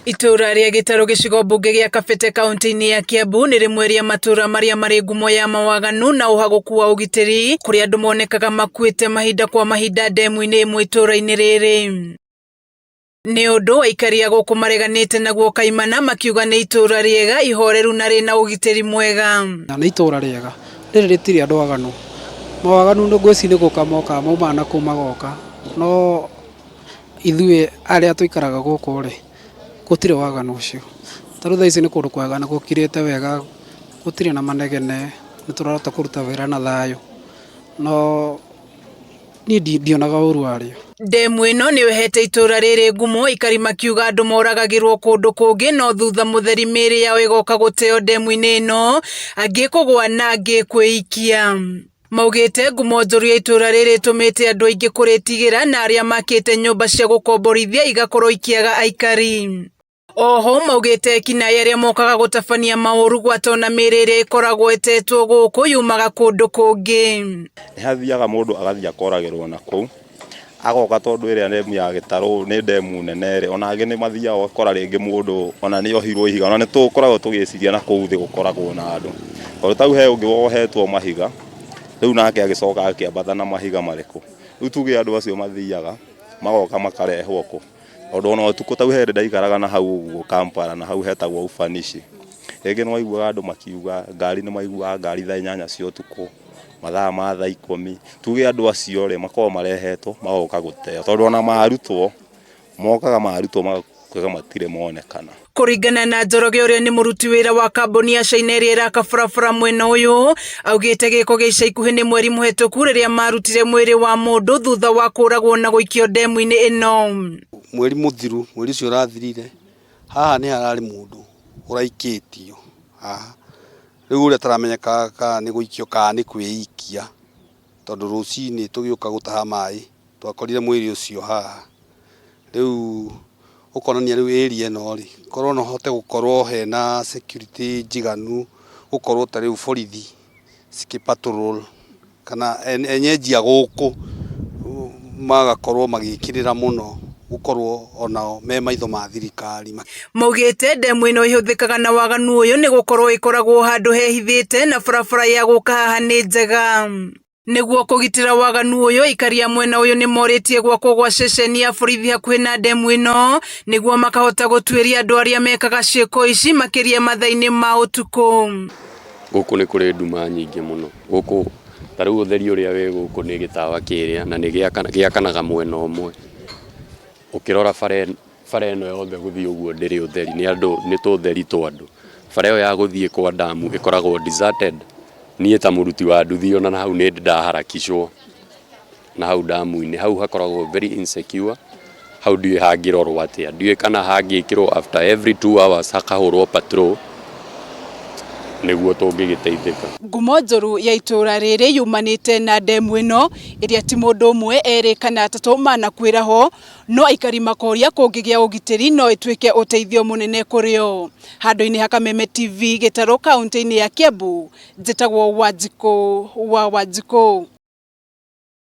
Itura ria Gitaru gicigo mbunge gia Kabete kaunti-ini ya Kiambu ni rimwe ria matura maria mari ngumo ya mawaganu na uhaguku wa ugitiri kuria andu monekaga makuite mahinda kwa mahinda ndemu-ini imwe itura-ini riri. Ni undu Aikari a guku mareganite naguo kaimana makiuga ni itura riega ihoreru na rina ugitiri mwega. Ni itura riega riri ritiri andu aganu mawaganu no gwicini gukamoka mauma na kumagoka no ithue aria tuikaraga guku ri gutire waganu ucio taru thaici ni kundu kwega na gukirite wega gutire na manegene ni turarota kuruta wira na thayo no ni ndionaga uru ario. Ndemu ino ni wehete itura riri ngumo Aikari makiuga andu moragagirwo kundu kungi no thutha mutheri miiri yao igoka guteo ndemu-ini ino angi kugwa na angi kwiikia. Maugite ngumo njuru ya itura riri tumite andu aingi kuritigira na aria makite nyumba cia gukomborithia igakorwo ikiaga Aikari. Oho maugite kinaya aria mokaga gutabania mauru gwatona mirire ikoragwo etetwo guku yumaga kundu kungi. Ni hathiaga mundu agathia koragirwo na kuu agoka tondu iria ndemu ya Gitaru ni ndemu nene ri ona angi ni mathiaga ukora ringi mundu ona ni ohirwo ihiga ona ni tukoragwo tugiciria na kuu thi gukoragwo na andu tondu tau he ungi wohetwo mahiga riu nake agicoka akiambatha na mahiga mariku riu tuge andu acio mathiaga magoka makarehwo ku tondu ona utuku tau he ndaikaraga na hau uguo Kampala na hau hetagwo ufanishi ringi no aiguaga andu makiuga ngari ni maiguaga ngari thaa 8 cia utuku mathaa ma thaa 10 tuge andu acio ri makorwo marehetwo magoka guteo tondu ona marutwo mokaga marutwo magakwega matire monekana. Kuringana na Njoroge uria ni muruti wira wa kambuni ya China iria irakaburabura mwena uyu augite giko gica ikuhi ni mweri muhituku riria marutire mwiri wa mundu thutha wa kuragwo na guikio ndemu-ini ino. Mweri muthiru mweri ucio rathirire haha ni harari mundu uraikitio riu uria taramenyeka ka ni guikio ka ni kwiikia tondu rucini tugiuka gutaha mai twakorire mwiri ucio haha riu ukonania riu area no ri korwo no hote gukorwo he na security jiganu gukorwo ta riu borithi patrol kana enyeji aguku magakorwo magikirira muno gukorwo ona me maitho ma thirikari. Maugite ndemu ino ihuthikaga na waganu uyu ni gukorwo ikoragwo handu hehithite na barabara ya guka haha ni njega. Niguo kugitira waganu uyu Aikari a mwena uyu ni moritie gwakwo gwa ceceni ya borithi hakuhi na ndemu ino niguo makahota gutwiria andu aria mekaga ciiko ici makiria mathaa-ini ma utuku. Guku ni kuri nduma nyingi muno guku tariu utheri uria wi guku ni gitawa kiria na ni giakanaga mwena umwe ukirora bara ino yothe guthii uguo ndiri utheri ni andu ni tutheri twa andu bara yo ya guthii kwa damu ikoragwo deserted. Niĩ ta muruti wa nduthi ona na hau ni ndaharakicwo na hau damu-ini hau hakoragwo very insecure hau ndiĩ hangirorwo atia ndiĩ kana hangĩkirwo after every 2 hours hakahurwo patrol niguo tungĩgĩteithĩka. Ngumo njuru ya itura riri yumanite na ndemu ino iria ti mundu umwe eri kana atatu manakwira ho no Aikari makoria kungigia ugitiri no ituike uteithio munene kurio. Handu-ini ha Kameme TV Gitaru kaunti-ini ya Kiambu njitagwo Wanjikũ wa Wanjikũ.